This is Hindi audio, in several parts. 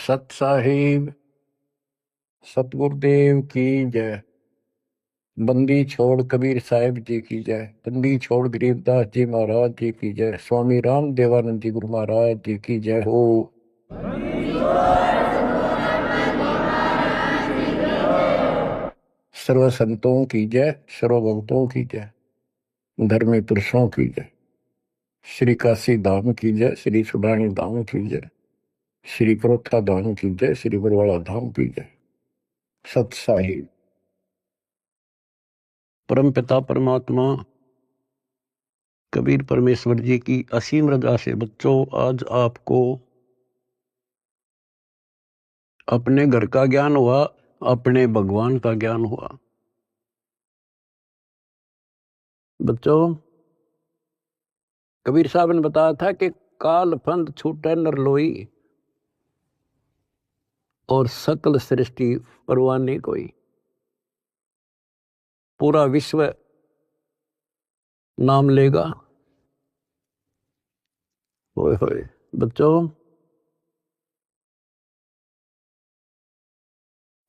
सत साहिब सतगुरुदेव की जय। बंदी छोड़ कबीर साहिब जी की जय। बंदी छोड़ गरीबदास जी महाराज जी की जय। स्वामी राम देवानंद जी गुरु महाराज जी की जय हो। सर्व संतों की जय, सर्व भक्तों की जय, धर्मी पुरुषों की जय। श्री काशी धाम की जय, श्री सुडानी धाम की जय, श्री परोथा धाम की जय, श्री बरवाड़ा धाम की जय। सत साहिब। परम पिता परमात्मा कबीर परमेश्वर जी की असीम रजा से बच्चों आज आपको अपने घर का ज्ञान हुआ, अपने भगवान का ज्ञान हुआ। बच्चों कबीर साहब ने बताया था कि काल फंद छूटे नर लोई और सकल सृष्टि परवाह नहीं कोई। पूरा विश्व नाम लेगा। होए होए बच्चों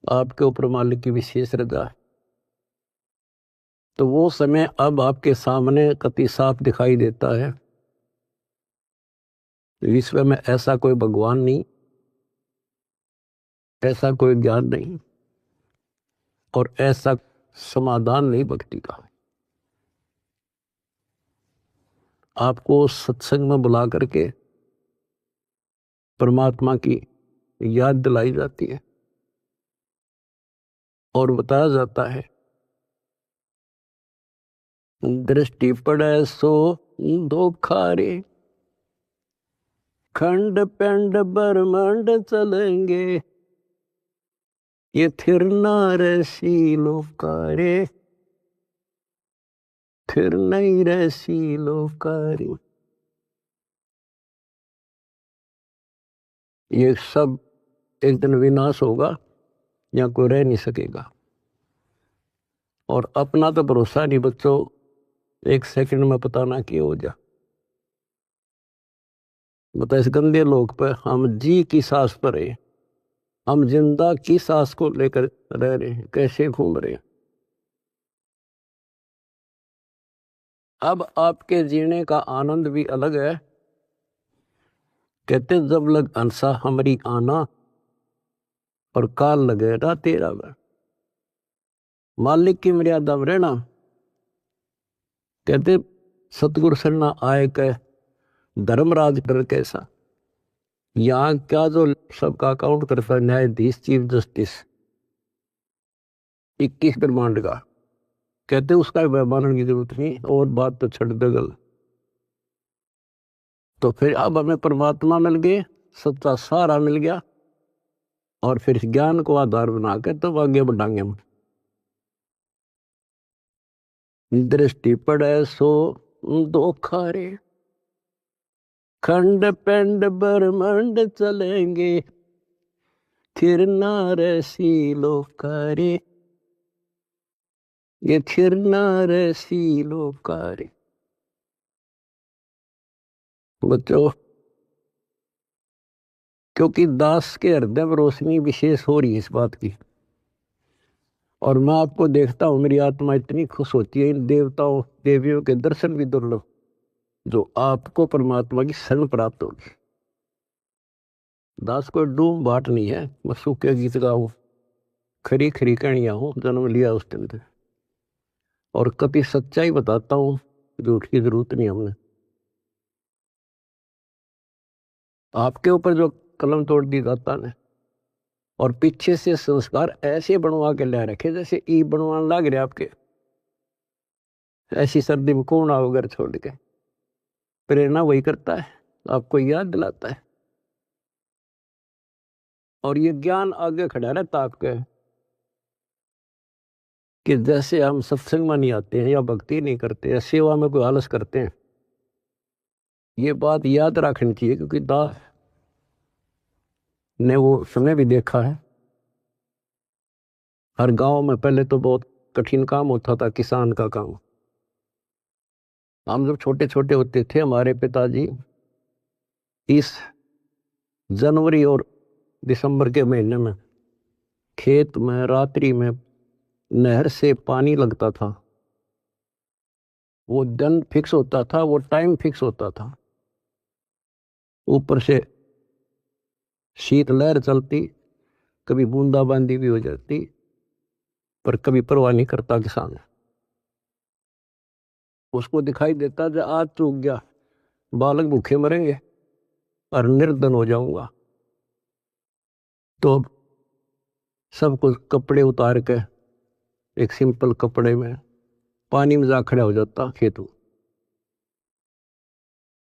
आपके ऊपर मालिक की विशेष रजा है। तो वो समय अब आपके सामने कति साफ दिखाई देता है। विश्व में ऐसा कोई भगवान नहीं, ऐसा कोई ज्ञान नहीं और ऐसा समाधान नहीं भक्ति का। आपको सत्संग में बुला करके परमात्मा की याद दिलाई जाती है और बताया जाता है दृष्टि पड़े सो धोखा रे, खंड पेंड ब्रह्मांड चलेंगे, ये थिर नारसी लोकारे, थिर नहीं रसी लोकारे। ये सब एक दिन विनाश होगा, यहाँ कोई रह नहीं सकेगा। और अपना तो भरोसा नहीं बच्चों, एक सेकंड में पता ना क्या हो जा। बता इस गंदे लोक पर हम जी की सांस पर है, हम जिंदा की सांस को लेकर रह रहे हैं, कैसे घूम रहे हैं। अब आपके जीने का आनंद भी अलग है। कहते जब लग अंसा हमारी आना और काल लगे ना तेरा वह। मालिक की मर्यादा में रहना। कहते सतगुरु सरना आए कह धर्मराज डर कैसा। यहाँ क्या जो सबका अकाउंट करता है न्यायाधीश चीफ जस्टिस 21 ब्रह्मांड का, कहते उसका मानने की जरूरत नहीं और बात तो छड़ दगल। तो फिर अब हमें परमात्मा मिल गए, सच्चा सारा मिल गया और फिर ज्ञान को आधार बना के तब आगे बढ़ाएंगे हम। दृष्टि पड़े सो धोखा रे, खंड पेंड ब्रह्मांड चलेंगे, थिर नारसी लोकारे, ये थिर नारसी लोकारे। बच्चों क्योंकि दास के हृदय में रोशनी विशेष हो रही है इस बात की, और मैं आपको देखता हूं मेरी आत्मा इतनी खुश होती है इन देवताओं देवियों के दर्शन भी दुर्लभ जो आपको परमात्मा की शरण प्राप्त होगी। दास कोई डूम बाट नहीं है, मैं सूखे गीत गाऊं खरी खरी कहानियां हूं जन्म लिया उस दिन से, और कभी सच्चाई बताता हूं, झूठ की जरूरत नहीं हमने। आपके ऊपर जो कलम तोड़ दी दाता ने और पीछे से संस्कार ऐसे बनवा के ले रखे जैसे ई बनवाने लग रहे आपके। ऐसी सर्दी में कौन आओ घर छोड़ के। प्रेरणा वही करता है, आपको याद दिलाता है और ये ज्ञान आगे खड़ा रहता आपके कि जैसे हम सत्संग में नहीं आते हैं या भक्ति नहीं करते या सेवा में कोई आलस करते हैं। ये बात याद रखनी चाहिए क्योंकि दास ने वो समय भी देखा है। हर गांव में पहले तो बहुत कठिन काम होता था, किसान का काम। हम जब छोटे छोटे होते थे हमारे पिताजी इस जनवरी और दिसंबर के महीने में खेत में रात्रि में नहर से पानी लगता था। वो दिन फिक्स होता था, वो टाइम फिक्स होता था। ऊपर से शीतलहर चलती, कभी बूंदाबांदी भी हो जाती, पर कभी परवाह नहीं करता किसान। उसको दिखाई देता जो आज चूक गया, बालक भूखे मरेंगे और निर्धन हो जाऊंगा। तो सब कुछ कपड़े उतार के एक सिंपल कपड़े में पानी में जा खड़ा हो जाता खेतों,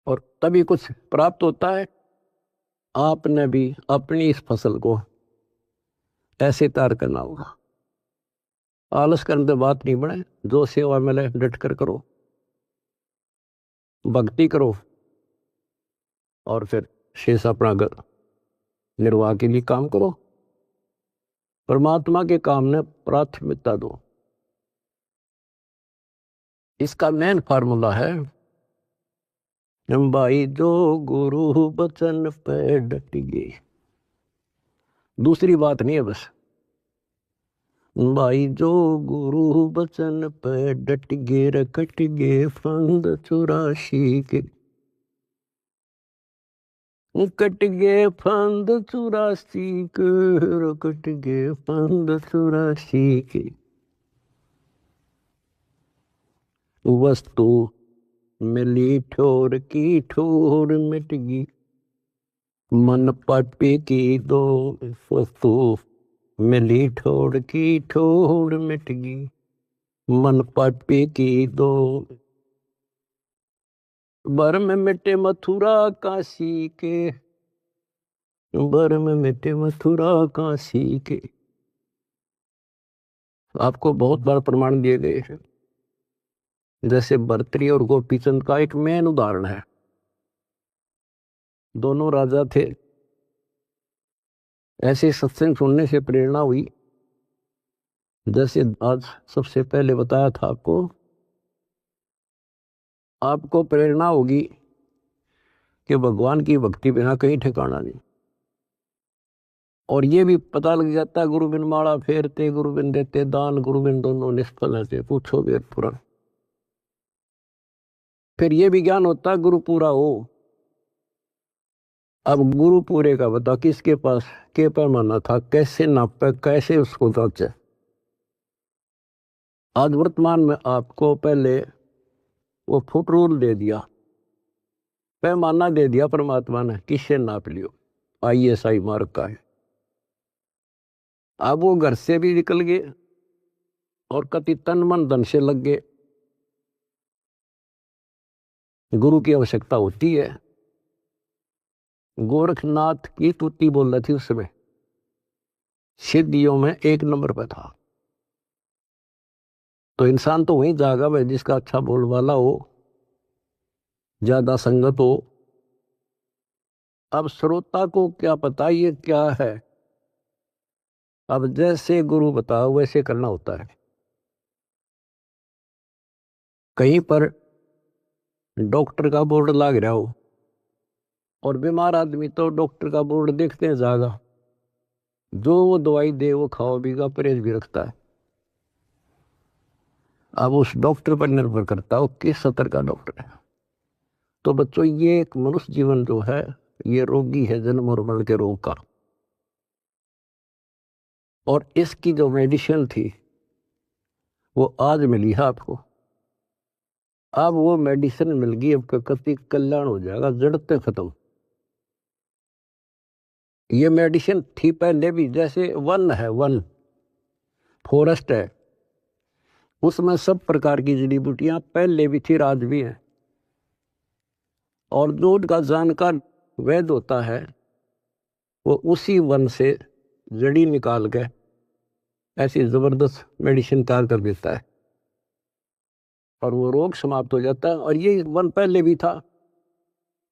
और तभी कुछ प्राप्त होता है। आपने भी अपनी इस फसल को ऐसे तैयार करना होगा। आलस करने से बात नहीं बने, जो सेवा मिले डट कर करो, भक्ति करो, और फिर शेष अपना निर्वाह के लिए काम करो। परमात्मा के काम ने प्राथमिकता दो। इसका मेन फार्मूला है भाई, जो गुरु बचन पे डट गए। दूसरी बात नहीं है बस भाई, जो गुरु बचन पे डट गे रकट गे फंद 84 के, कट गे फंद 84 के, रकट गे फंद 84 के। वस्तु मिली ठोर की ठोर मिट गई, मन पापी की दो। वस्तु मिली ठोर की ठोर मिट गई, मन पापी की दो। बर में मिटे मथुरा काशी के, बर में मिटे मथुरा काशी के। आपको बहुत बार प्रमाण दिए गए हैं, जैसे भर्तृहरि और गोपीचंद का एक मेन उदाहरण है। दोनों राजा थे। ऐसे सत्संग सुनने से प्रेरणा हुई, जैसे आज सबसे पहले बताया था आपको प्रेरणा होगी कि भगवान की भक्ति बिना कहीं ठिकाना नहीं। और ये भी पता लग जाता है, गुरु बिन माला फेरते, गुरु बिन देते दान, गुरु बिन दोनों निष्फल है, पूछो वेद पुराण। फिर ये भी ज्ञान होता है गुरु पूरा हो। अब गुरु पूरे का बता, किसके पास के पैमाना था, कैसे नापे, कैसे उसको जांचे। आज वर्तमान में आपको पहले वो फुट रूल दे दिया, पैमाना दे दिया परमात्मा ने, किससे नाप लियो। ISI मार्क का है। अब वो घर से भी निकल गए और कति तन मन धन से लग गए। गुरु की आवश्यकता होती है। गोरखनाथ की तुति बोल रही थी उस समय, सिद्धियों में 1 नंबर पर था। तो इंसान तो वहीं जागा भाई जिसका अच्छा बोल वाला हो, ज्यादा संगत हो। अब श्रोता को क्या पता ये क्या है। अब जैसे गुरु बताओ वैसे करना होता है। कहीं पर डॉक्टर का बोर्ड लग रहा हो और बीमार आदमी तो डॉक्टर का बोर्ड देखते हैं जागा, जो वो दवाई दे वो खाओ बीगा, परहेज भी रखता है। अब उस डॉक्टर पर निर्भर करता हो किस स्तर का डॉक्टर है। तो बच्चों, ये एक मनुष्य जीवन जो है ये रोगी है, जन्म और मरण के रोग का। और इसकी जो मेडिसिन थी वो आज मिली है आपको। अब वो मेडिसिन मिल गई, अब कति कल्याण हो जाएगा, जड़ते खत्म। ये मेडिसिन थी पहले भी, जैसे वन है, वन फॉरेस्ट है, उसमें सब प्रकार की जड़ी बूटियां पहले भी थी, आज भी है। और जो उनका जानकार वैद्य होता है वो उसी वन से जड़ी निकाल के ऐसी जबरदस्त मेडिसिन तैयार कर देता है और वो रोग समाप्त हो जाता है। और ये वन पहले भी था,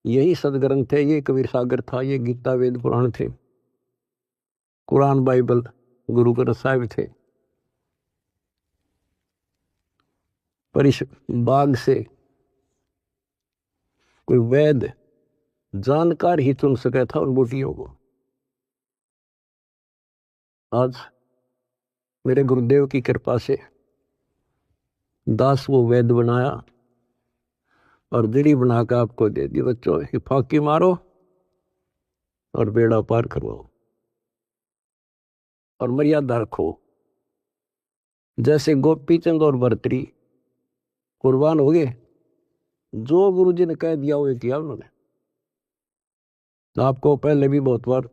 यही सदग्रंथ थे, ये कबीर सागर था, ये गीता वेद पुराण थे, कुरान बाइबल गुरु ग्रंथ साहिब थे। पर इस बाग से कोई वैद्य जानकार ही चुन सका था उन बूटियों को। आज मेरे गुरुदेव की कृपा से दास वो वैद बनाया और दिड़ी बनाकर आपको दे दी। बच्चों की फाकी मारो और बेड़ा पार करवाओ और मर्यादा रखो। जैसे गोपी चंद और भर्तरी कुर्बान हो गए, जो गुरु जी ने कह दिया वो किया उन्होंने। आपको पहले भी बहुत बार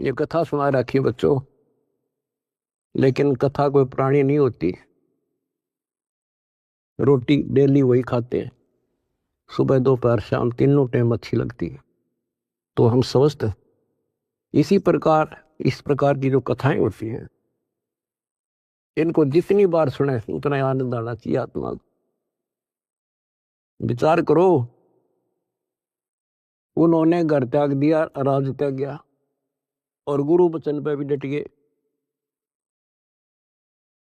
ये कथा सुना रखी बच्चों, लेकिन कथा कोई प्राणी नहीं होती। रोटी डेली वही खाते हैं, सुबह दोपहर शाम तीनों टाइम अच्छी लगती है। तो हम स्वस्थ इसी प्रकार इस प्रकार की जो कथाएं होती हैं, इनको जितनी बार सुने उतना आनंद आना चाहिए आत्मा को। विचार करो, उन्होंने घर त्याग दिया, राज त्याग गया और गुरु वचन पे भी डट गए।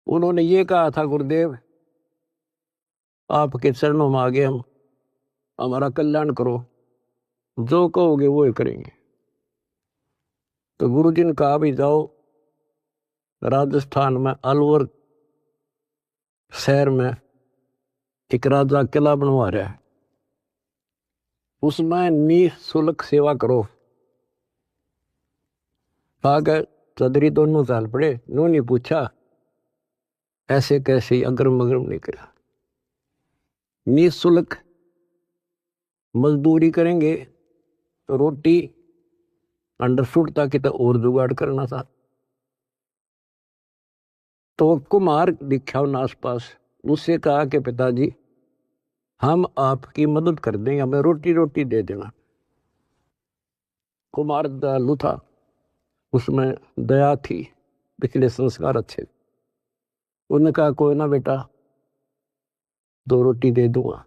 उन्होंने ये कहा था, गुरुदेव आपके चरणों में आ गए हम, हमारा कल्याण करो, जो कहोगे वो ही करेंगे। तो गुरु जी ने कहा भी जाओ, राजस्थान में अलवर शहर में एक राजा किला बनवा रहा है, उसमें निःशुल्क सेवा करो। आगे चौधरी दोनों चाल पड़े, उन्होंने पूछा ऐसे कैसे, अगरम मगरम नहीं करा। निःशुल्क मजदूरी करेंगे तो रोटी अंडरफुट ताकि तो और जुगाड़ करना था। तो कुमार दिखा उन आसपास, उससे कहा कि पिताजी हम आपकी मदद कर देंगे, हमें रोटी रोटी दे देना। कुमार दयालु था, उसमें दया थी, पिछले संस्कार अच्छे। उन्होंने कहा कोई ना बेटा, 2 रोटी दे दूंगा।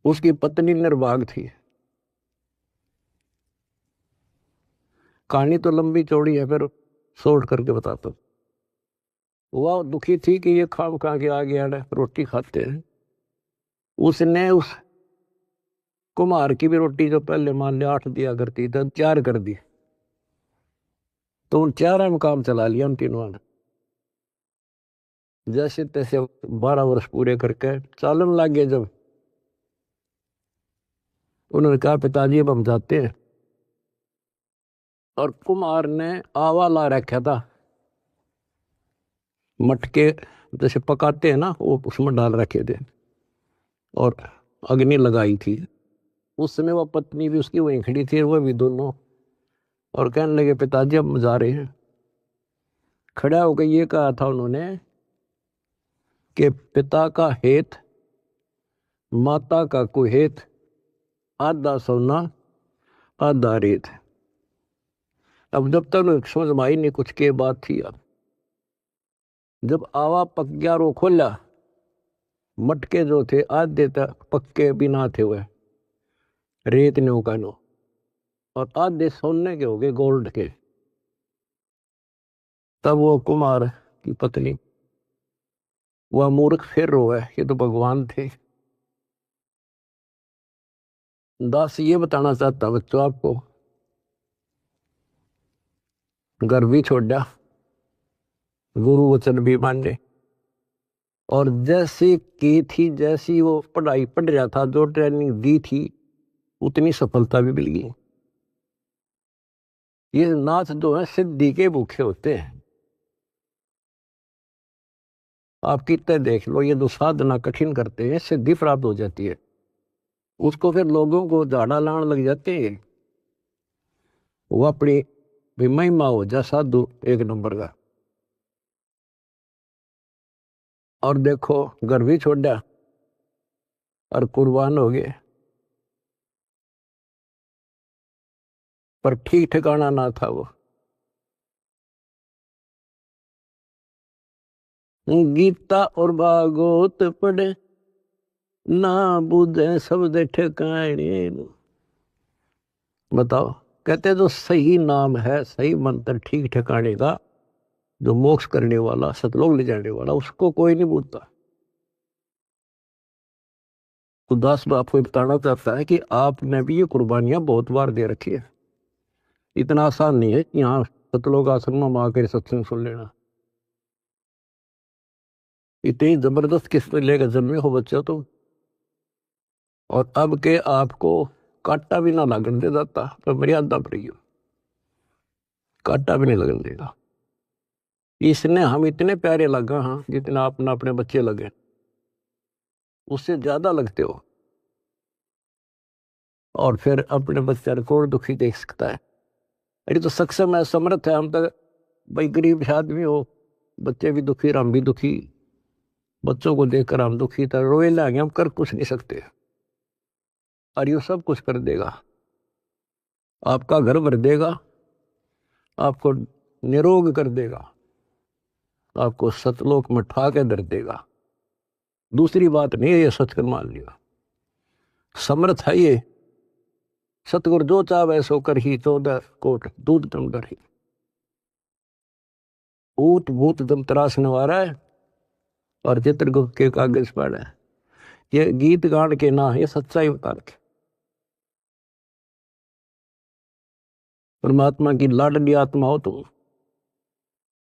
उसकी पत्नी निर्भाग थी। कहानी तो लंबी चौड़ी है, फिर शॉर्ट करके बताता हूं। वह दुखी थी कि ये खाम खा के आ गया है, रोटी खाते हैं। उसने उस कुम्हार की भी रोटी जो पहले मान लिया 8 दिया करती तो 4 कर दी। तो उन 4 में काम चला लिया उन तीनों ने। जैसे तैसे 12 वर्ष पूरे करके चालन लग गए। जब उन्होंने कहा पिताजी अब हम जाते हैं, और कुम्हार ने आवा ला रखा था, मटके जैसे पकाते हैं ना, वो उसमें डाल रखे थे और अग्नि लगाई थी। उस समय वह पत्नी भी उसकी वहीं खड़ी थी, वह भी दोनों, और कहने लगे पिताजी अब जा रहे हैं। खड़ा होकर ये कहा था उन्होंने कि पिता का हेत माता का कुहेत, आधा सोना आधा रेत। अब जब तक समझ में आई नहीं कुछ के बात थी। अब जब आवा पक गया रो खोला, मटके जो थे आधे तक पक्के बिना थे, वह रेत ने उकानो, और आधे सोने के हो गए, गोल्ड के। तब वो कुमार की पत्नी, वह मूर्ख फिर रोए, ये तो भगवान थे। दास ये बताना चाहता बच्चों आपको, घर भी छोड़ा, गुरु वचन भी माने, और जैसे की थी, जैसी वो पढ़ाई पढ़ रहा था, जो ट्रेनिंग दी थी, उतनी सफलता भी मिल गई। ये नाथ जो है सिद्धि के भूखे होते हैं। आप कितने देख लो, ये जो साधना कठिन करते हैं, सिद्धि प्राप्त हो जाती है, उसको फिर लोगों को झाड़ा लाने लग जाते हैं। वो अपनी भी महिमा हो जा साधु एक नंबर का। और देखो घर भी छोड़ा और कुर्बान हो गए, पर ठीक ठिकाना ना था वो। गीता और भागवत पढ़े ना बुझे शब्द ठिकाने। बताओ, कहते जो सही नाम है, सही मंत्र ठीक ठिकाने का, जो मोक्ष करने वाला, सतलोक ले जाने वाला, उसको कोई नहीं पूछता। उदास बाप को बताना चाहता है कि आपने भी ये कुर्बानियां बहुत बार दे रखी है। इतना आसान नहीं है कि यहाँ सतलोक आश्रम में आकर सत्संग सुन लेना। इतनी जबरदस्त किस्त लेकर जन्मे हो बच्चों तो, और अब के आपको कांटा भी ना लगन दे जाता तो मर्यादा पर ही हो, कांटा भी नहीं लगन देगा। इसने हम इतने प्यारे लगा, हाँ, जितना अपना अपने बच्चे लगे, उससे ज्यादा लगते हो। और फिर अपने बच्चे को दुखी देख सकता है? अरे तो सक्षम है, समर्थ है। हम तो भाई गरीब आदमी हो, बच्चे भी दुखी, हम भी दुखी, बच्चों को देखकर हम दुखी था, रोए लागे, हम कर कुछ नहीं सकते। और ये सब कुछ कर देगा, आपका घर भर देगा, आपको निरोग कर देगा, आपको सतलोक में ठा के धर देगा। दूसरी बात नहीं है, ये सच मान लिया, समर्थ है ये। सतगुरु जो चाहे सो कर ही, 14 कोट दूध दम डर ही। ऊट भूत दम त्रास नवारा है और चित्रगुप्त के कागज पर है। ये गीत गान के ना, ये सच्चाई बता रखे। परमात्मा की लाडली आत्मा हो तुम।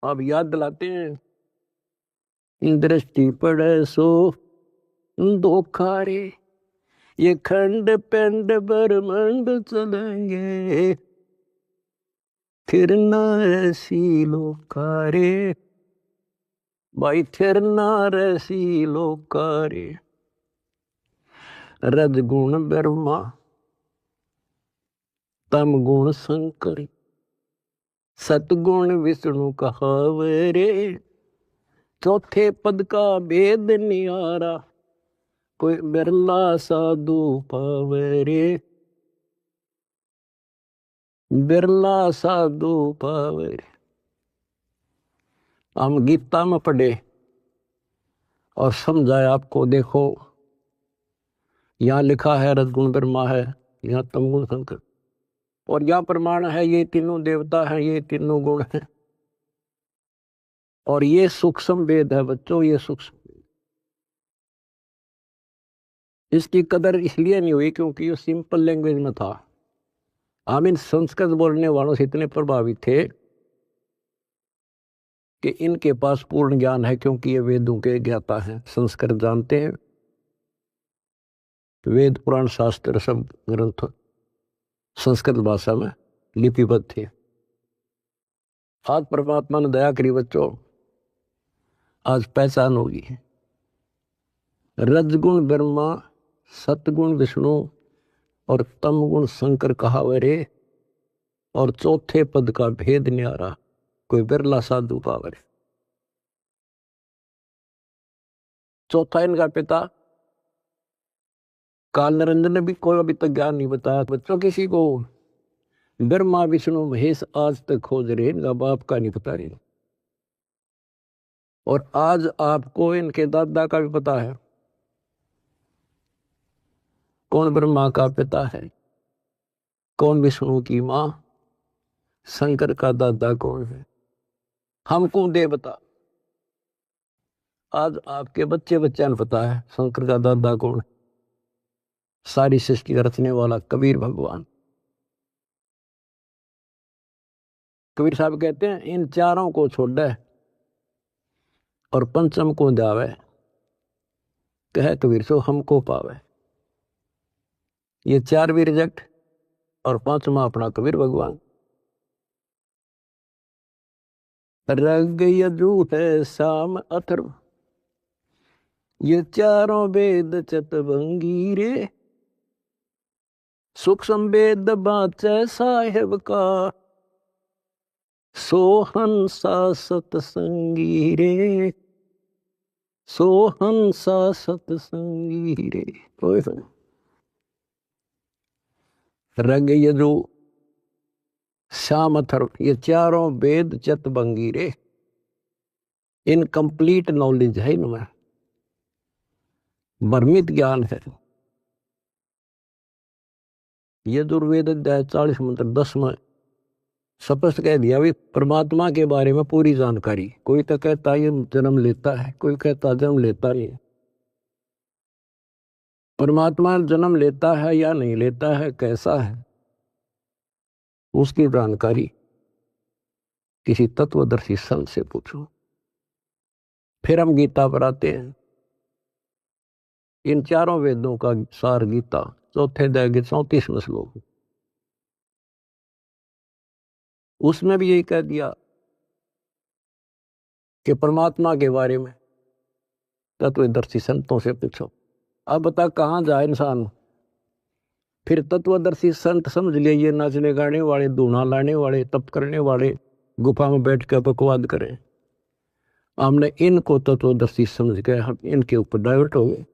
आप याद दिलाते हैं, दृष्टि पड़े सो धोखा रे, ये खंड पिंड ब्रह्मांड चलेंगे, फिर ना ऐसी लोकारे, भाई फिर ना ऐसी लोकारे। रजगुण ब्रह्मा, तम गुण शंकर, सतगुण विष्णु कहावरे, चौथे पद का भेद नियारा, कोई बिरला साधु पावरे, बिरला साधु पावरे। हम गीता में पढ़े और समझाए आपको। देखो यहाँ लिखा है रजगुण ब्रह्मा है, यहाँ तमगुण शंकर, और यहाँ प्रमाण है ये तीनों देवता हैं, ये तीनों गुण हैं। और ये सूक्ष्म वेद है बच्चों, ये सूक्ष्म। इसकी कदर इसलिए नहीं हुई क्योंकि ये सिंपल लैंग्वेज में था। हम इन संस्कृत बोलने वालों से इतने प्रभावित थे कि इनके पास पूर्ण ज्ञान है, क्योंकि ये वेदों के ज्ञाता हैं, संस्कृत जानते हैं, वेद पुराण शास्त्र सब ग्रंथ संस्कृत भाषा में लिपिबद्ध थे। आज परमात्मा ने दया करी बच्चों, आज पहचान होगी। रजगुण ब्रह्मा, सतगुण विष्णु और तमगुण शंकर कहावरे, और चौथे पद का भेद न्यारा, कोई बिरला साधु पावरे। चौथा इनका पिता काल निरंजन ने भी कोई अभी तक ज्ञान नहीं बताया बच्चों किसी को। ब्रह्मा विष्णु महेश आज तक खोज रहे, इनका बाप का नहीं पता रहे। और आज आपको इनके दादा का भी पता है, कौन ब्रह्मा का पिता है, कौन विष्णु की मां, शंकर का दादा कौन है। हमको देवता, आज आपके बच्चे बच्चा ने पता है शंकर का दादा कौन है। सारी सृष्टि का रचने वाला कबीर भगवान। कबीर साहब कहते हैं, इन चारों को छोड़े और पंचम को जावे, कहे कबीर सो हमको पावे। ये चार भी रिजेक्ट और पांचवा अपना कबीर भगवान। रग यजु है शाम अथर्व, ये चारों वेद चतवंगी रे, सूक्ष्म वेद बाचे साहेब का, सोहंसा सतसंगी रे, सोहंसा सतसंगी रे। रग यजु श्याम अथर्व, ये चारों वेद चतवंगी रे, इनकम्प्लीट नॉलेज है इनमें, भ्रमित ज्ञान है। यजुर्वेद अध्याय 40 मंत्र 10 में स्पष्ट कह दिया भी परमात्मा के बारे में पूरी जानकारी। कोई तो कहता ये जन्म लेता है, कोई कहता जन्म लेता नहीं। परमात्मा जन्म लेता है या नहीं लेता है, कैसा है, उसकी जानकारी किसी तत्वदर्शी संत से पूछो। फिर हम गीता पर आते हैं। इन चारों वेदों का सार गीता, चौथे अध्याय के 34वें श्लोक, उसमें भी यही कह दिया कि परमात्मा के बारे में तत्वदर्शी संतों से पूछो। अब बता कहाँ जाए इंसान। फिर तत्वदर्शी संत समझ लिए ये नाचने गाने वाले, दूना लाने वाले, तप करने वाले, गुफा में बैठ कर बकवाद करें। हमने इनको तत्वदर्शी समझ के हम इनके ऊपर डाइवर्ट हो गए।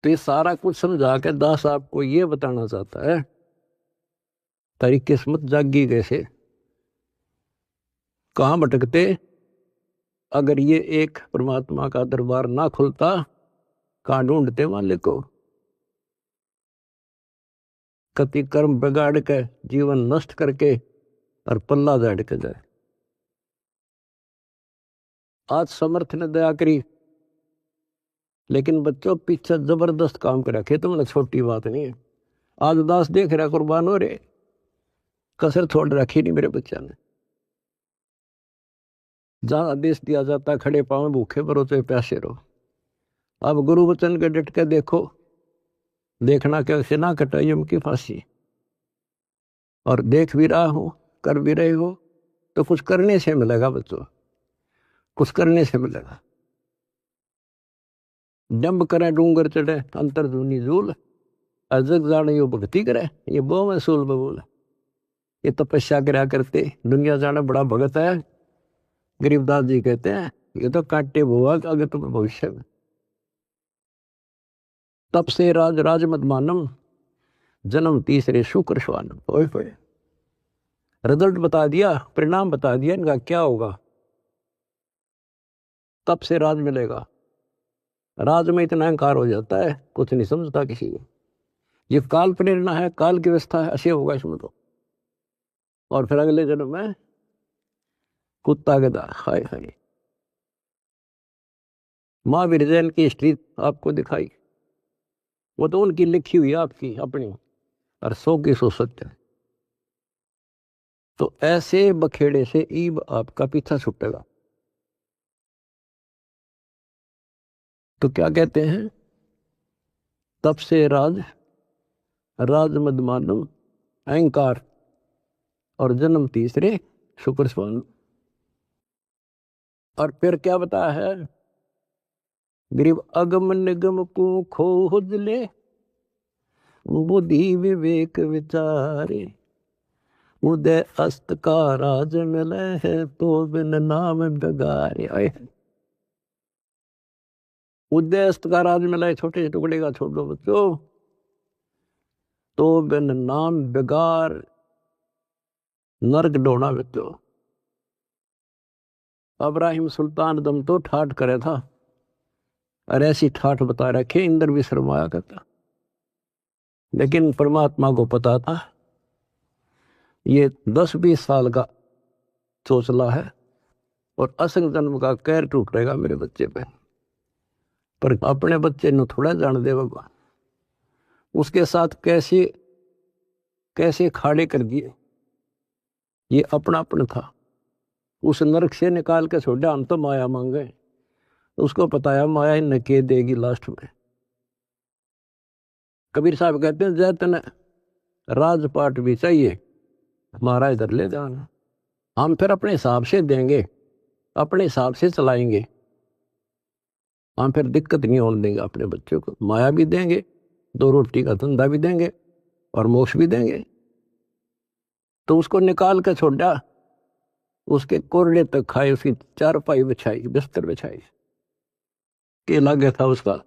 तो ये सारा कुछ समझा के दास आपको ये बताना चाहता है तारी किस्मत जागी कैसे, कहाँ भटकते अगर ये एक परमात्मा का दरबार ना खुलता, कहाँ ढूंढते मालिक को। कति कर्म बिगाड़ के जीवन नष्ट करके और पल्ला झाड़ के जाए। आज समर्थ ने दया करी, लेकिन बच्चों पीछे जबरदस्त काम कर रखे, तो मतलब छोटी बात नहीं है। आज दास देख रहा कुर्बान हो रहे, कसर छोड़ रखी नहीं मेरे बच्चा ने। जहां आदेश दिया जाता खड़े पांव भूखे भरो चाहे प्यासे रहो। अब गुरु वचन के डट के देखो, देखना कैसे ना कटाई उनकी फांसी। और देख भी रहा हो, कर भी रहे हो, तो कुछ करने से मिलेगा बच्चों, कुछ करने से मिलेगा। डंब करे डूंगर चढ़े अंतर धुनी झूल, अजग जाने यो भक्ति करे ये बो महसूल बबूल। ये तपस्या करा करते दुनिया जाना बड़ा भगत है। गरीबदास जी कहते हैं ये तो कांटे बोआ अगर तुम भविष्य में। तप से राज राज मत मानम, जन्म तीसरे शुक्र श्वानम। ओए होए, रिजल्ट बता दिया, परिणाम बता दिया इनका क्या होगा। तप से राज मिलेगा। राज में इतना अहंकार हो जाता है कुछ नहीं समझता किसी को। ये काल प्रेरणा है, काल की व्यवस्था है, ऐसे होगा इसमें तो। और फिर अगले जन्म में कुत्ता गधा। हाय हाय। महावीर जैन की हिस्ट्री आपको दिखाई, वो तो उनकी लिखी हुई आपकी अपनी, और 100 की 100 सत्य। तो ऐसे बखेड़े से ईब आपका पीछा छूटेगा। तो क्या कहते हैं, तप से राज राज मद मानव, अहंकार और जन्म तीसरे शुक्र स्वान। और फिर क्या बताया है, गरीब अगम निगम को खोज ले, बुद्धि विवेक विचारे, उदय अस्त का राज मिले है तो बिन नाम बेगारे। उदय अस्त का राज मिला है, छोटे से टुकड़े का छोड़ दो बच्चों, तो बिन नाम बेगार नर्क डोना बच्चों। अब्राहिम सुल्तान दम तो ठाठ करे था, और ऐसी ठाठ बता रखे इंद्र भी शर्माया करता। लेकिन परमात्मा को पता था ये 10-20 साल का चोचला है और असंग जन्म का कहर टूटेगा मेरे बच्चे पे। पर अपने बच्चे ने थोड़ा जान दे भगवान, उसके साथ कैसे कैसे खाड़े कर दिए। ये अपना था, उस नरक से निकाल के छोड़ा, हम तो माया मांगे। उसको पता है माया इन्हें के देगी लास्ट में। कबीर साहब कहते हैं जैतन राजपाट भी चाहिए, हमारा इधर ले जाना। हम फिर अपने हिसाब से देंगे, अपने हिसाब से चलाएंगे। हम फिर दिक्कत नहीं होने देंगे अपने बच्चों को। माया भी देंगे, 2 रोटी का धंधा भी देंगे और मोक्ष भी देंगे। तो उसको निकाल कर छोड़ा, उसके कोरड़े तक खाए, उसकी चारपाई बिछाई, बिस्तर बिछाई। केला गया था उसका,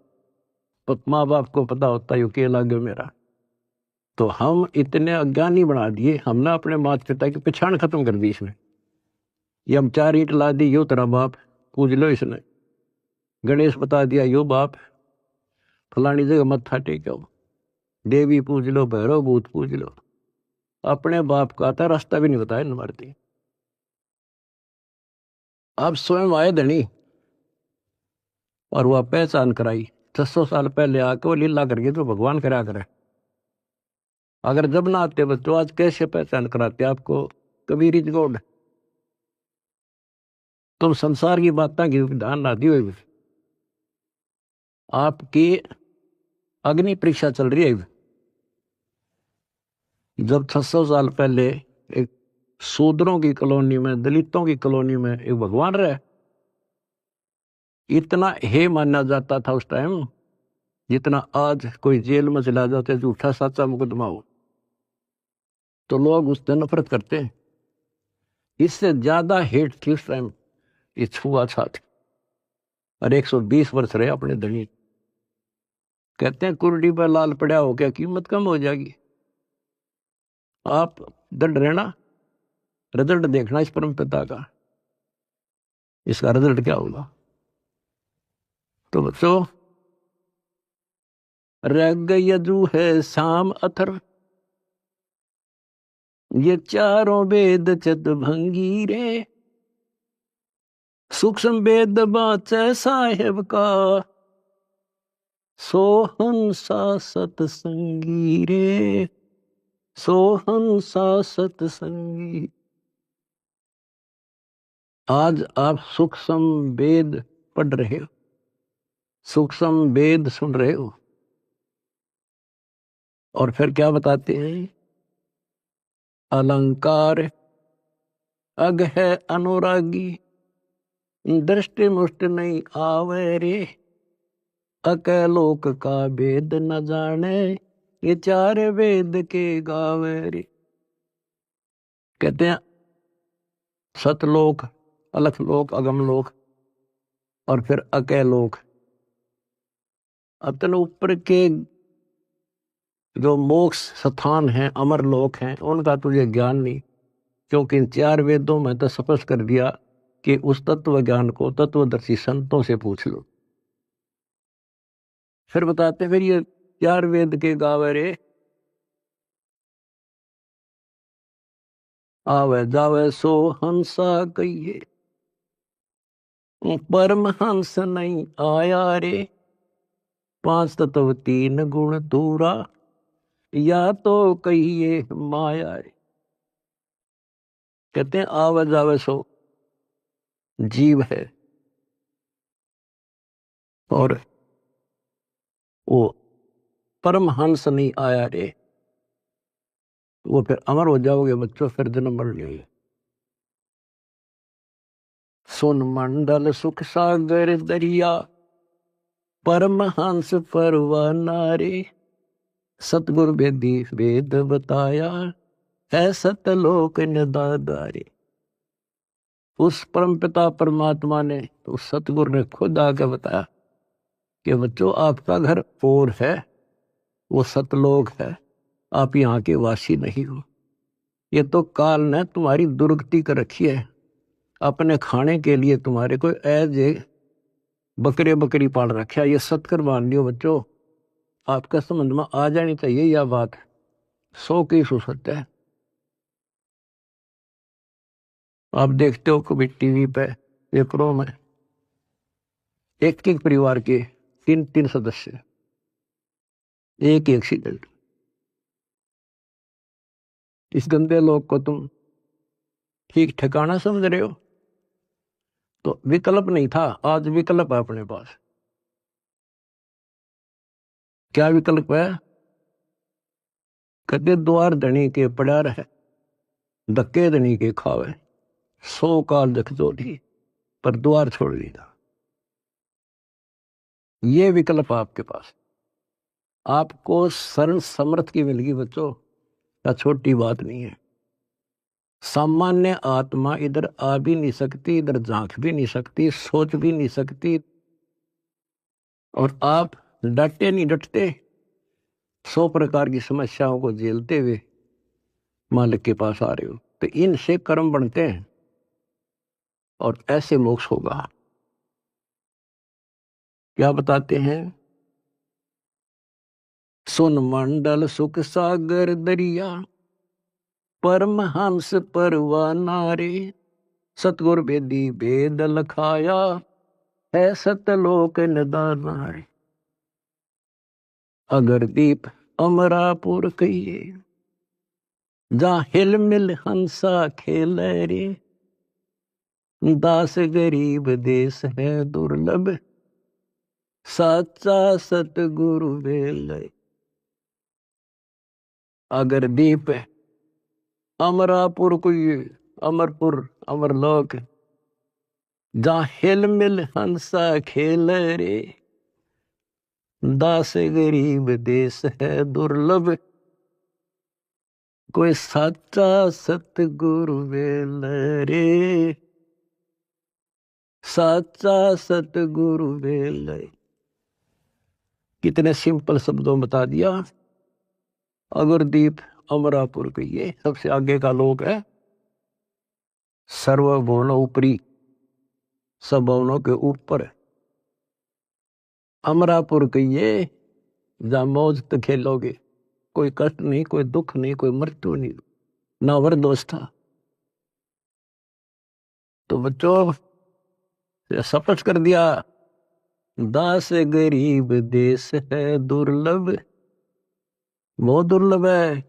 माँ बाप को पता होता है केला गया मेरा। तो हम इतने अज्ञानी बना दिए, हमने अपने माता पिता की पहचान खत्म कर दी इसमें। ये हम 4 ईंट ला दी, यो तेरा बाप पूज लो इसने। गणेश बता दिया यो बाप, फलानी जगह मत्था टेको, देवी पूज लो, भैरव भूत पूज लो। अपने बाप का था रास्ता भी नहीं बताया न मारती। आप स्वयं आए धनी और वह पहचान कराई। 600 साल पहले आके वो लीला करके तो भगवान करा करे। अगर जब ना आते बच्चों, आज कैसे पहचान कराते आपको कबीर इज गॉड। तुम संसार की बातें की ध्यान ना दियो। आपकी अग्नि परीक्षा चल रही है। जब 600 साल पहले एक शूद्रों की कॉलोनी में, दलितों की कॉलोनी में एक भगवान रहे, इतना हे माना जाता था उस टाइम जितना आज कोई जेल में चला जाते झूठा सच्चा मुकदमा हो तो लोग उससे नफरत करते हैं। इससे ज्यादा हेट थी उस टाइम ये छुआछूत। और 120 वर्ष रहे अपने धनी। कहते हैं कुर्डी पर लाल पड़ा हो क्या कीमत कम हो जाएगी। आप दंड रहना, रिजल्ट देखना इस परम पिता का, इसका रिजल्ट क्या होगा। तो बच्चों, रग यजु है शाम अथर, ये चारों वेद चत भंगी रे, सूक्ष्म वेद बाचे साहेब का, सोहन सा सतसंगी रे, सोहन सा सतसंगी। आज आप सूक्ष्म वेद पढ़ रहे हो, सूक्ष्म वेद सुन रहे हो, और फिर क्या बताते हैं, अलंकार अग है अनुरागी, दृष्टि मुष्ट नहीं आवे रे, अकलोक का वेद न जाने, ये चार वेद के गावे रे। कहते हैं सतलोक, अलखलोक, अगमलोक और फिर अकलोक। अतन ऊपर के जो मोक्ष स्थान हैं, अमर लोक हैं, उनका तुझे ज्ञान नहीं, क्योंकि इन चार वेदों में तो स्पष्ट कर दिया कि उस तत्व ज्ञान को तत्वदर्शी संतों से पूछ लो। फिर बताते फिर ये चार वेद के गावे रे, आवे जावे सो हंसा कहिए, परमहंस नहीं आया रे, पांच तत्व तीन गुण दूरा, या तो कहिए माया रे। कहते हैं आवे जावे सो जीव है, और वो परमहंस नहीं आया रे, वो फिर अमर हो जाओगे बच्चों, फिर जन्म मर लेंगे। सुन मंडल सुख सागर दरिया, परमहंस परवाना रे, सतगुरु वेदी वेद बताया, है सतलोक निदादारी। उस परमपिता परमात्मा ने, उस सतगुरु ने खुद आके बताया कि बच्चों आपका घर और है, वो सतलोक है, आप यहाँ के वासी नहीं हो। ये तो काल ने तुम्हारी दुर्गति कर रखी है, अपने खाने के लिए तुम्हारे को ऐसे बकरे बकरी पाल रखा है। ये सत्कर मान लियो बच्चों, आपका समझ में आ जानी चाहिए यह बात, 100% सत्य है। आप देखते हो कभी टीवी पे पेपरों में एक एक परिवार के 3-3 सदस्य, एक एक्सीडेंट। इस गंदे लोग को तुम ठीक ठिकाना समझ रहे हो? तो विकल्प नहीं था, आज विकल्प है अपने पास। क्या विकल्प है? कदे द्वार धनी के पड़ा रहे, धक्के धनी के खावे, 100 काल जख जोड़ी, पर द्वार छोड़ दिया। ये विकल्प आपके पास, आपको शरण समर्थ की मिलगी बच्चों, क्या छोटी बात नहीं है। सामान्य आत्मा इधर आ भी नहीं सकती, इधर झांक भी नहीं सकती, सोच भी नहीं सकती, और आप डटे नहीं डटते, 100 प्रकार की समस्याओं को झेलते हुए मालिक के पास आ रहे हो। तो इनसे कर्म बनते हैं और ऐसे मोक्ष होगा। क्या बताते हैं, सुन मंडल सुख सागर दरिया, परमहंस परवाना रे, सतगुर वेदी वेद लखाया, है सतलोक निदाना रे, अगर दीप अमरापुर कहिए, जहाँ हिल मिल हंसा खेल रे, दास गरीब देश है दुर्लभ, साचा सतगुरु बेल। अगर दीप अमरापुर कोई अमरपुर अमरलोक, जहाँ हिल मिल हंसा खेल रे, दास गरीब देश है दुर्लभ, कोई साचा सतगुरु बेल रे, साचा सतगुरु बेल। कितने सिंपल शब्दों में बता दिया। अगरदीप अमरापुर के ये सबसे आगे का लोक है, सर्वभुवन ऊपरी, सब भवनों के ऊपर है। अमरापुर के ये जहाँ मौज तो खेलोगे, कोई कष्ट नहीं, कोई दुख नहीं, कोई मृत्यु नहीं, ना वरदोष था। तो बच्चों स्पष्ट कर दिया, दास गरीब देश है दुर्लभ, बहुत दुर्लभ है,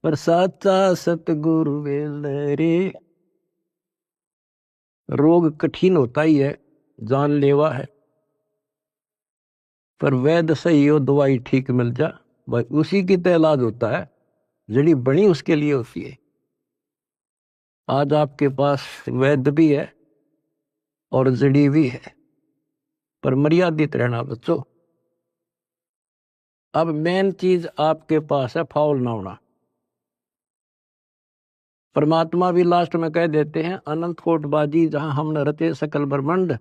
पर साचा सतगुरु बेल रे। रोग कठिन होता ही है, जानलेवा है, पर वैद्य सही हो, दवाई ठीक मिल जा, भाई उसी की तो इलाज होता है, जड़ी बनी उसके लिए होती है। आज आपके पास वैद्य भी है और जड़ी भी है, पर मर्यादित रहना बच्चों। अब मेन चीज आपके पास है फाउल ना होना। परमात्मा भी लास्ट में कह देते हैं, अनंत कोट बाजी जहां हमने रचे सकल ब्रह्मांड,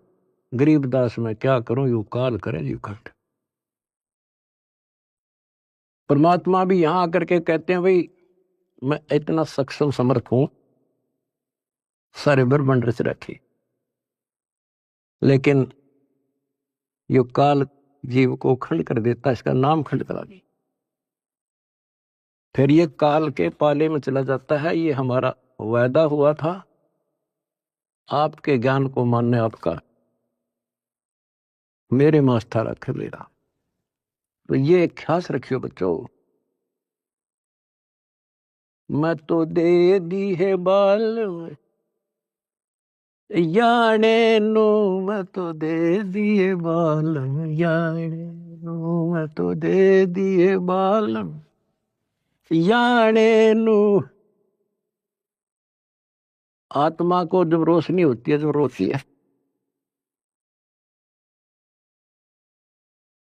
गरीबदास में क्या करूं यू काल करे यू खंड। परमात्मा भी यहां आकर के कहते हैं, भाई मैं इतना सक्षम समर्थ हूं, सारे ब्रह्मांड रच रखे, लेकिन यो काल जीव को खंड कर देता, इसका नाम खंड करा दी, फिर ये काल के पाले में चला जाता है। ये हमारा वायदा हुआ था, आपके ज्ञान को मानने आपका, मेरे में आस्था रखे मेरा। तो ये ख्यास रखियो बच्चों, मैं तो दे दी है बाल याने नो, मैं तो दे दिए बाल याने नो, मैं तो दे दिए बाल याने नो। आत्मा को जब रोशनी होती है, जब रोती है,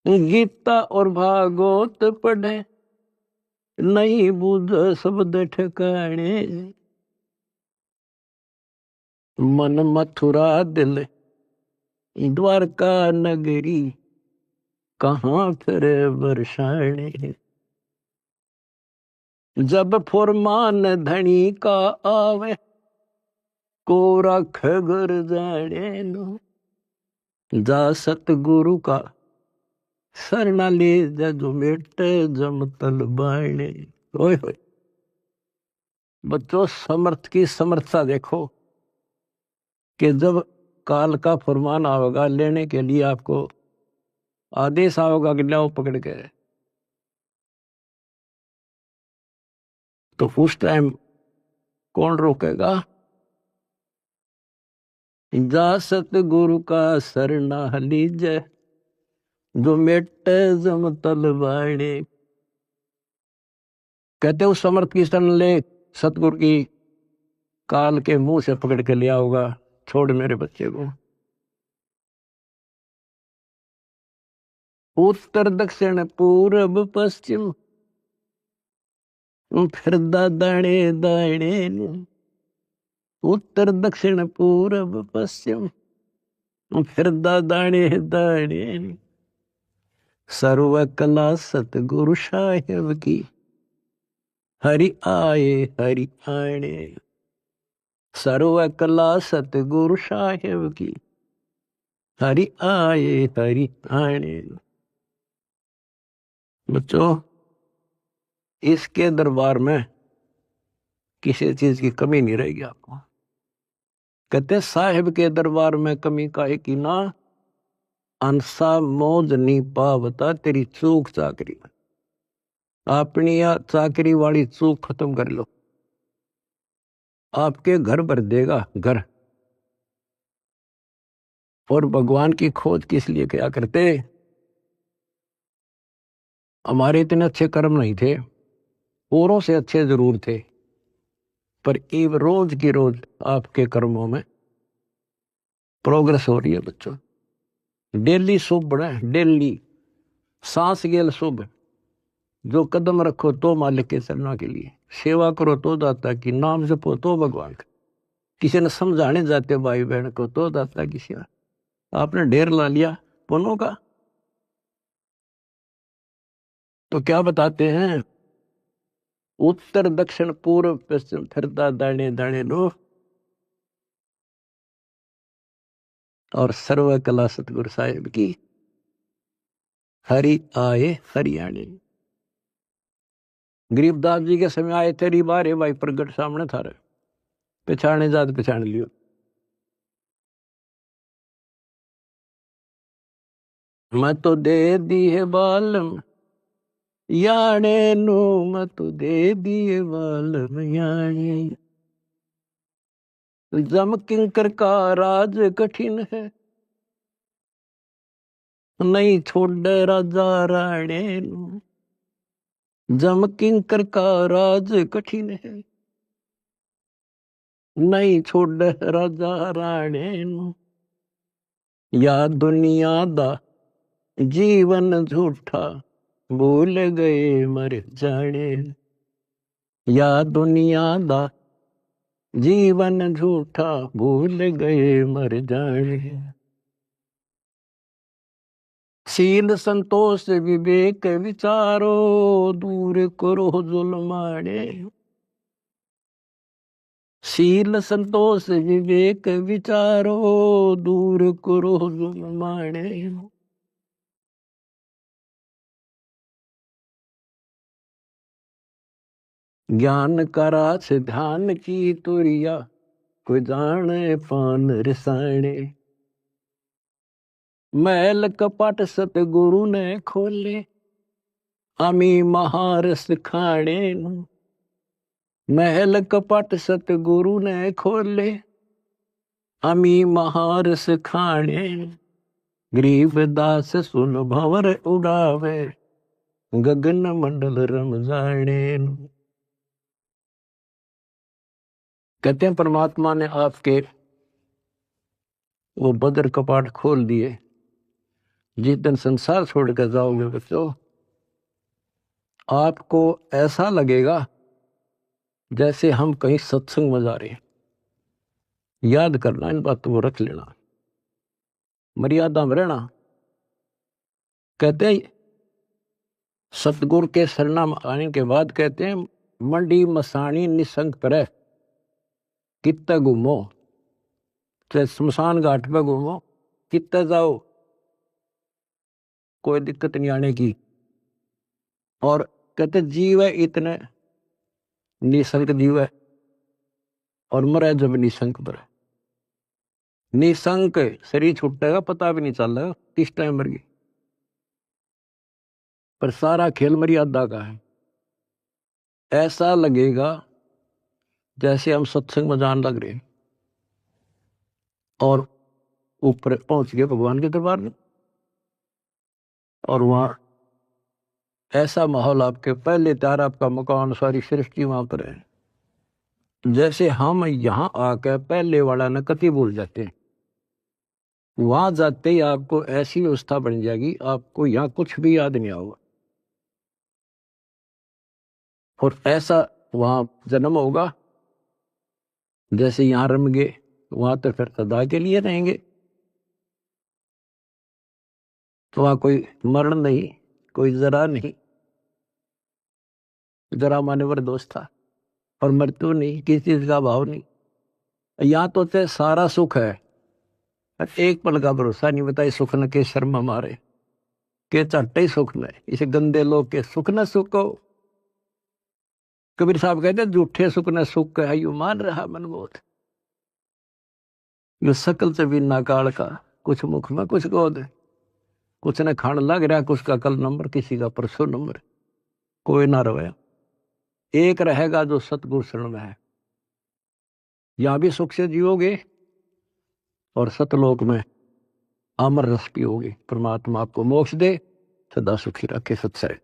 गीता और भागवत पढ़े, नहीं बुझ शब्द ठिकाने, मन मथुरा दिल द्वारका नगरी, कहाँ फिर बरसाने। जब फुरमान धनी का आवे, को रख घर जाने नो, जा सतगुरु का सरना ले जा, जो मेटे जम तल बाणे। ओए होए बच्चों, समर्थ की समर्थता देखो, कि जब काल का फरमान आवेगा लेने के लिए, आपको आदेश आवेगा कि लाओ पकड़ के, तो उस टाइम कौन रोकेगा? जा सतगुरु का सरना लीजे, जो मेटे जम तल बाणे। कहते उस समर्थ की शरण ले, सतगुरु की काल के मुंह से पकड़ के लिया होगा, छोड़ मेरे बच्चे को। उत्तर दक्षिण पूर्व पश्चिम, फिर दाणे दाणे, उत्तर दक्षिण पूर्व पश्चिम, फिर दाणे दाणे। सर्व कला सतगुरु साहेब की, हरि आए हरि आने। सर्व कला सतगुरु साहेब की, हरि आए हरि आने। बच्चों, इसके दरबार में किसी चीज की कमी नहीं रहेगी आपको। कहते साहिब के दरबार में कमी काहे की ना, अंसा मौज नहीं पावता तेरी चूक चाकरी में। अपनी या चाकरी वाली चूक खत्म कर लो, आपके घर भर देगा घर। और भगवान की खोज किस लिए क्या करते? हमारे इतने अच्छे कर्म नहीं थे, औरों से अच्छे जरूर थे, पर एक रोज की रोज आपके कर्मों में प्रोग्रेस हो रही है बच्चों। डेली शुभ बढ़े, डेली सांस गेल शुभ। जो कदम रखो तो मालिक के चरणों के लिए, सेवा करो तो दाता की, नाम जपो तो भगवान का, किसी ने समझाने जाते भाई बहन को तो दाता की सेवा। आपने ढेर ला लिया पुण्यों का, तो क्या बताते हैं? उत्तर दक्षिण पूर्व पश्चिम फिरता दाने दाने लो, और सर्व कला सतगुरु साहिब की, हरि आए हरियाणे। गरीबदास जी के समय आए थे बारे भाई प्रगट सामने था रे, पहचाने जात पहचान लियो। मैं तो दे दी है बालम याने नो, मैं तो दे दिए बालम याने। जम किंकर का राज कठिन है, नहीं छोड़ राजा राणे नु। जम किंकर का राज कठिन है, नहीं छोड़ राजा राणे नु। या दुनिया दा जीवन झूठा, भूल गए मर जाने। या दुनिया दा जीवन झूठा, भूल गए मर जाने। शील संतोष विवेक विचारो, दूर करो जुल्माने। शील संतोष विवेक विचारो, दूर करो जुल्माने। ज्ञान करा से ध्यान की तुरिया, कोई जाने पान रसाने। मैल कपट सतगुरु ने खोले, अमी महारस खाने। महल कपट सतगुरु ने खोले, अमी महारस खाने। गरीब दास सुन भंवर उड़ावे, गगन मंडल रम जाने। कहते हैं परमात्मा ने आपके वो बदर कपाट खोल दिए। जिस दिन संसार छोड़ कर जाओगे बच्चों, आपको ऐसा लगेगा जैसे हम कहीं सत्संग में जा रहे हैं। याद करना, इन बातों को रख लेना, मर्यादा में रहना। कहते हैं सतगुरु के शरणा आने के बाद कहते हैं, मंडी मसानी निसंग पर कित्ते घूमो, चाहे शमशान घाट पे घूमो, कित्ते जाओ, कोई दिक्कत नहीं आने की। और कहते जीव है इतने निसंग जीव है, और मरे जब निसंग पर। निसंक शरीर छूटेगा, पता भी नहीं चल रहा किस टाइम मर गई, पर सारा खेल मर्यादा का है। ऐसा लगेगा जैसे हम सत्संग में जान लग रहे हैं, और ऊपर पहुंच गए भगवान के दरबार में, और वहां ऐसा माहौल, आपके पहले तैयार, आपका मकान, सारी सृष्टि वहां पर है। जैसे हम यहाँ आकर पहले वाला न कति भूल जाते हैं, वहां जाते ही आपको ऐसी व्यवस्था बन जाएगी, आपको यहाँ कुछ भी याद नहीं होगा। और ऐसा वहां जन्म होगा जैसे यहाँ रम गए, वहां तो फिर सदा के लिए रहेंगे। तो वहां कोई मरण नहीं, कोई जरा नहीं, जरा माने वर दोष था, और मृत्यु नहीं, किसी चीज का भाव नहीं। यहाँ तो चाहे सारा सुख है, एक पल का भरोसा नहीं, बताए सुख न के शर्म मारे, के चट्टे ही सुख न, इसे गंदे लोग के सुख न सुखो। कबीर साहब कहते झूठे सुख न सुख है, यू मान रहा मन बोध। यो सकल से बिना काल का, कुछ मुख में कुछ गोद। कुछ ने खान लग रहा, कुछ का कल नंबर, किसी का परसों नंबर। कोई ना रहे, एक रहेगा जो सतगुरु शरण में है। यहां भी सुख से जियोगे और सतलोक में अमर रस पियोगे। परमात्मा आपको मोक्ष दे, सदा सुखी रखे। सत्सय।